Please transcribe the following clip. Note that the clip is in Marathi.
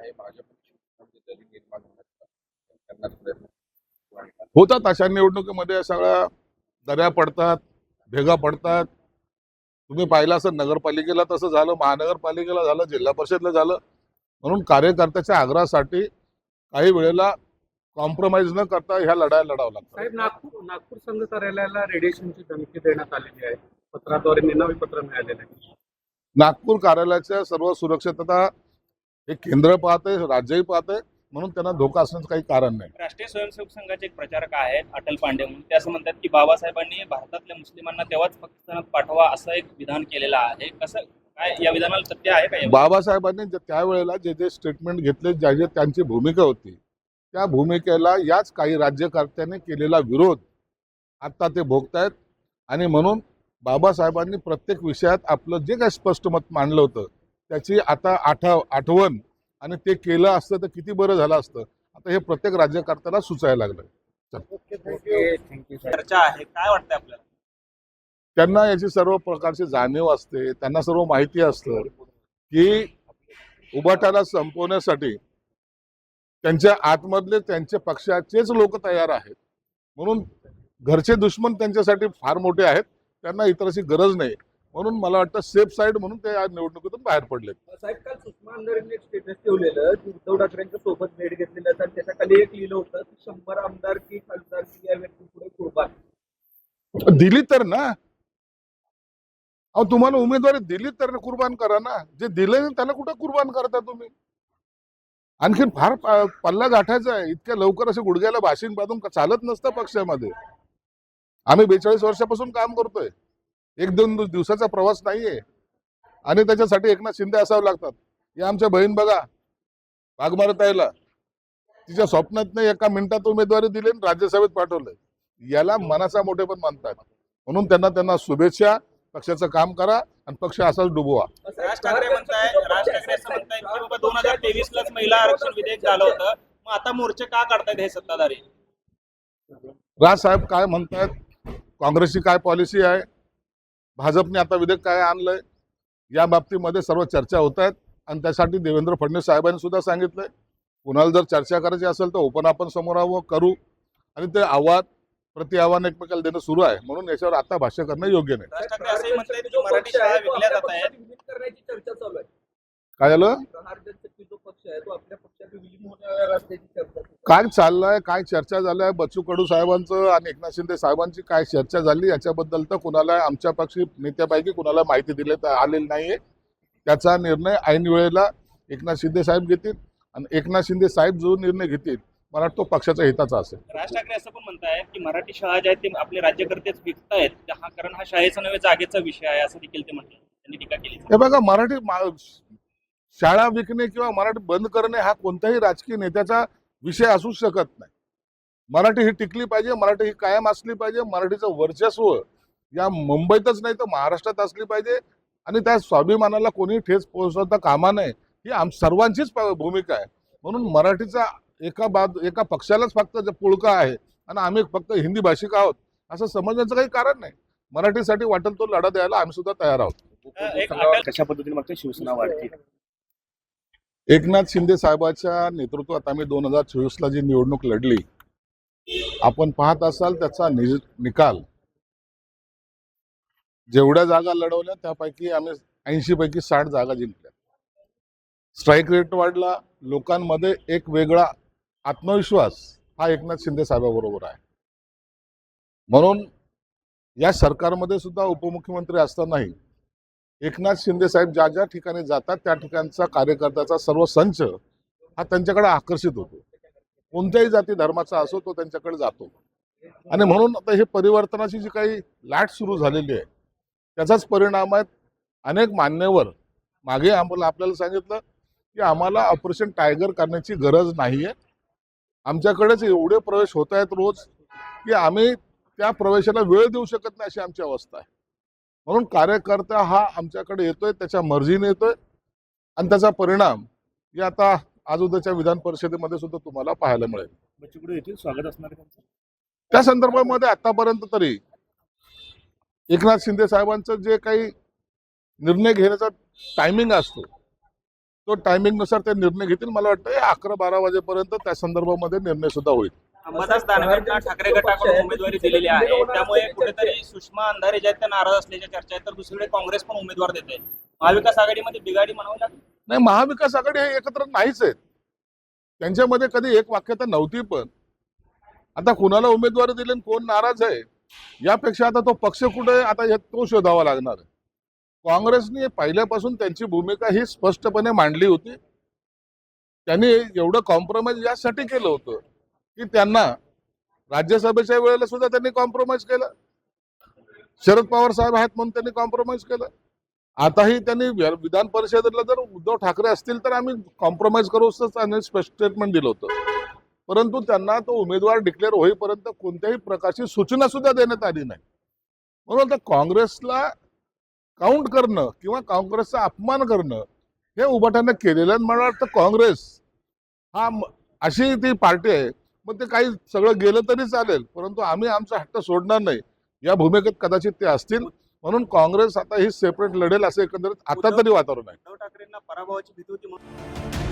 आहे भाजप निर्माण करण्याचा प्रयत्न होतात अशा निवडणुकीमध्ये सगळ्या दऱ्या पडतात, भेगा पडतात. तुम्ही पाहिलं असं नगरपालिकेला तसं झालं, महानगरपालिकेला झालं, जिल्हा परिषदला झालं. म्हणून कार्यकर्त्याच्या आग्रहासाठी काही वेळेला कॉम्प्रोमाइज न करता ह्या लढाया लढावं लागतं. साहेब, नागपूर संघ कार्यालयाला रेडिएशनची धमकी देण्यात आलेली आहे. पत्राद्वारे निनावी पत्र मिळालेलं आहे. नागपूर कार्यालयाच्या सर्व सुरक्षितता हे केंद्र पाहते, राज्यही पाहते, म्हणून त्यांना धोका असण्याचं काही कारण नाही. राष्ट्रीय स्वयंसेवक संघाचे एक प्रचारक आहेत अटल पांडे म्हणून, ते असं म्हणतात की बाबासाहेबांनी भारतातल्या मुस्लिमांना तेव्हाच पाकिस्तानात पाठवा असं एक विधान केलेलं आहे. कसं काय या विधानाला सत्य आहे का? बाबासाहेबांनी त्यावेळेला जे जे स्टेटमेंट घेतले, ज्या जे त्यांची भूमिका होती, त्या भूमिकेला याच काही राज्यकर्त्यांनी केलेला विरोध आता ते भोगतायत. आणि म्हणून बाबासाहेबांनी प्रत्येक विषयात आपलं जे काही स्पष्ट मत मांडलं होतं त्याची आता आठवण आणि ते केलं असतं तर किती बरं झालं असतं, आता हे प्रत्येक राज्यकर्त्याला सुचायला लागलं. चर्चा आहे, काय वाटतंय आपल्याला? त्यांना याची सर्व प्रकारची जाणीव असते, त्यांना सर्व माहिती असतं की उभाटाला संपवण्यासाठी त्यांच्या आतमधले त्यांच्या पक्षाचेच लोक तयार आहेत. म्हणून घरचे दुश्मन त्यांच्यासाठी फार मोठे आहेत, त्यांना इतरची गरज नाही. म्हणून मला वाटतं सेफ साईड म्हणून ते आज निवडणुकीतून बाहेर पडले. साहेब, काल सुषमा अंधारेंनी एक स्टेटस ठेवलेलं की उद्धव ठाकरेंच्या सोबत भेट घेतलेलं आणि त्याच्या खाली एक लिहिलं होतं की 100 आमदार की खासदार की या व्यक्ती पुढे कुर्बान दिली तर ना, अहो तुम्हाला उमेदवारी दिली तर कुर्बान करा ना. जे दिले नाही त्याला कुठं कुर्बान करता तुम्ही? आणखीन फार पल्ला गाठायचा आहे. इतक्या लवकर असे गुडघ्याला भाषण बांधून चालत नसतं पक्षामध्ये. आम्ही 42 वर्षापासून काम करतोय, एक दोन दिवसाचा प्रवास नाहीये. आणि त्याच्यासाठी एकनाथ शिंदे असावं लागतात. या आमच्या बहीण बघा, वाघमारताईला तिच्या स्वप्नात नाही एका मिनिटात उमेदवारी दिली आणि राज्यसभेत पाठवलंय. याला मनाचा मोठेपण मानतात. म्हणून त्यांना शुभेच्छा. पक्षाचं काम करा आणि पक्ष असाच डुबवा. राज ठाकरे असं म्हणताय की बाबा 2023 लाच महिला आरक्षण विधेयक झालं होतं, मग आता मोर्चे का काढतायत हे सत्ताधारी? राज साहेब काय म्हणतात, काँग्रेसची काय पॉलिसी आहे, भाजपने आता विधेयक काय आणलंय, या बाबतीमध्ये सर्व चर्चा होत आहेत. आणि त्यासाठी देवेंद्र फडणवीस साहेबांनी सुद्धा सांगितलंय, कुणाला जर चर्चा करायची असेल तर ओपन आपण समोर करू. आणि ते आव्हान प्रति आव्हान एकमेकाला देणं सुरू आहे. म्हणून याच्यावर आता भाष्य करणं योग्य नाही. राज ठाकरे असंही म्हणतायत की मराठी शाळा विकल्या जात आहेत. करण्याची चर्चा चालू आहे. काय झालं? प्रहार जनशक्ती जो पक्ष आहे तो आपल्या पक्षात विलीन होण्यावर असल्याची चर्चा चालू आहे. काय चाललंय, काय चर्चा झाल्या, बच्चू कडू साहेबांचं आणि एकनाथ शिंदे साहेबांची काय चर्चा झाली याच्याबद्दल तर कुणाला आमच्या पक्षी नेत्यापैकी कुणाला माहिती दिली तर आलेली नाहीये. त्याचा निर्णय ऐन वेळेला एकनाथ शिंदे साहेब घेतील. आणि एकनाथ शिंदे साहेब जो निर्णय घेतील मला वाटतं तो पक्षाच्या हिताचा असेल. राज ठाकरे असं पण म्हणतायत की मराठी शाळा ज्या आहेत ते आपले राज्यकर्तेच विकतायत, कारण हा शाळेचा नव्हे जागेचा विषय आहे असं देखील ते म्हटलं. त्यांनी टीका केली. हे बघा, शाळा विकणे किंवा मराठी बंद करणे हा कोणत्याही राजकीय नेत्याचा विषय असू शकत नाही. मराठी ही टिकली पाहिजे, मराठी ही कायम असली पाहिजे. मराठीचं वर्चस्व या मुंबईतच नाही तर महाराष्ट्रात असली पाहिजे. आणि त्या स्वाभिमानाला कोणी ठेच पोहोचवता कामा नये ही सर्वांचीच भूमिका आहे. म्हणून मराठीचा एका पक्षालाच फक्त पुळका आहे आणि आम्ही फक्त हिंदी भाषिक आहोत असं समजण्याचं काही कारण नाही. मराठीसाठी वाटेल तो लढा द्यायला आम्ही सुद्धा तयार आहोत. कशा पद्धतीने मागते शिवसेना वाढते? एकनाथ शिंदे साहेबांच्या नेतृत्वात आम्ही 2024 जी निवडणूक लढली, आपण पाहत असाल त्याचा निकाल. जेवढ्या जागा लढवल्या त्यापैकी आम्ही 80 पैकी 60 जागा जिंकल्या. स्ट्राईक रेट वाढला. लोकांमध्ये एक वेगळा आत्मविश्वास हा एकनाथ शिंदे साहेबांबरोबर आहे. म्हणून या सरकारमध्ये सुद्धा उपमुख्यमंत्री असतानाही एकनाथ शिंदे साहेब ज्या ज्या ठिकाणी जातात त्या ठिकाणचा कार्यकर्त्याचा सर्व संच हा त्यांच्याकडे आकर्षित होतो. कोणत्याही जाती धर्माचा असो तो त्यांच्याकडे जातो. आणि म्हणून आता हे परिवर्तनाची जी काही लाट सुरू झालेली आहे त्याचाच परिणाम आहे. अनेक मान्यवर मागे आपल्याला सांगितलं की आम्हाला ऑपरेशन टायगर करण्याची गरज नाहीये, आमच्याकडेच एवढे प्रवेश होत आहेत रोज की आम्ही त्या प्रवेशाला वेळ देऊ शकत नाही अशी आमची अवस्था आहे. म्हणून कार्यकर्ता हा आमच्याकडे येतोय, त्याच्या मर्जीने येतोय. आणि त्याचा परिणाम हे आता आज उद्याच्या विधान परिषदेमध्ये सुद्धा तुम्हाला पाहायला मिळेल. बच्चू येथील स्वागत असणार आहे त्यांचं. त्या संदर्भामध्ये आतापर्यंत तरी एकनाथ शिंदे साहेबांचं जे काही निर्णय घेण्याचा टायमिंग असतो तो टायमिंगनुसार ते निर्णय घेतील. मला वाटतं 11-12 वाजेपर्यंत त्या संदर्भामध्ये निर्णय सुद्धा होईल. अंबादास दानवेंना ठाकरे गटाकडून उमेदवारी दिलेली आहे, त्यामुळे कुठेतरी सुषमा अंधारे ज्या आहेत त्या नाराज असल्याच्या चर्चा आहेत, तर दुसरीकडे काँग्रेस पण उमेदवार देते. महाविकास आघाडीमध्ये बिघाडी म्हणावं लागेल. नाही, महाविकास आघाडी हे एकत्र नाहीच आहेत. त्यांच्यामध्ये कधी एक वाक्यता नव्हती. पण आता कुणाला उमेदवारी दिली आणि कोण नाराज आहे यापेक्षा आता तो पक्ष कुठे आहे आता तो शोधावा लागणार आहे. काँग्रेसने पहिल्यापासून त्यांची भूमिका ही स्पष्टपणे मांडली होती. त्यांनी एवढं कॉम्प्रोमाइज यासाठी केलं होतं की त्यांना राज्यसभेच्या वेळेला सुद्धा त्यांनी कॉम्प्रोमाइज केलं. शरद पवार साहेब आहेत म्हणून त्यांनी कॉम्प्रोमाइज केलं. आताही त्यांनी विधान परिषदेला जर उद्धव ठाकरे असतील तर आम्ही कॉम्प्रोमाइज करू असं स्पष्ट स्टेटमेंट दिलं होतं. परंतु त्यांना तो उमेदवार डिक्लेअर होईपर्यंत कोणत्याही प्रकारची सूचना सुद्धा देण्यात आली नाही. म्हणून आता काँग्रेसला काउंट करणं किंवा काँग्रेसचा अपमान करणं हे उभाट्यानं केलेलं. मला वाटतं काँग्रेस हा अशी ती पार्टी आहे, मग ते काही सगळं गेलं तरी चालेल, परंतु आम्ही आमचा हट्ट सोडणार नाही या भूमिकेत कदाचित ते असतील. म्हणून काँग्रेस आता ही सेपरेट लढेल असं एकंदरीत आता तरी वातावरण आहे. उद्धव ठाकरेंना पराभवाची भीती होती म्हणून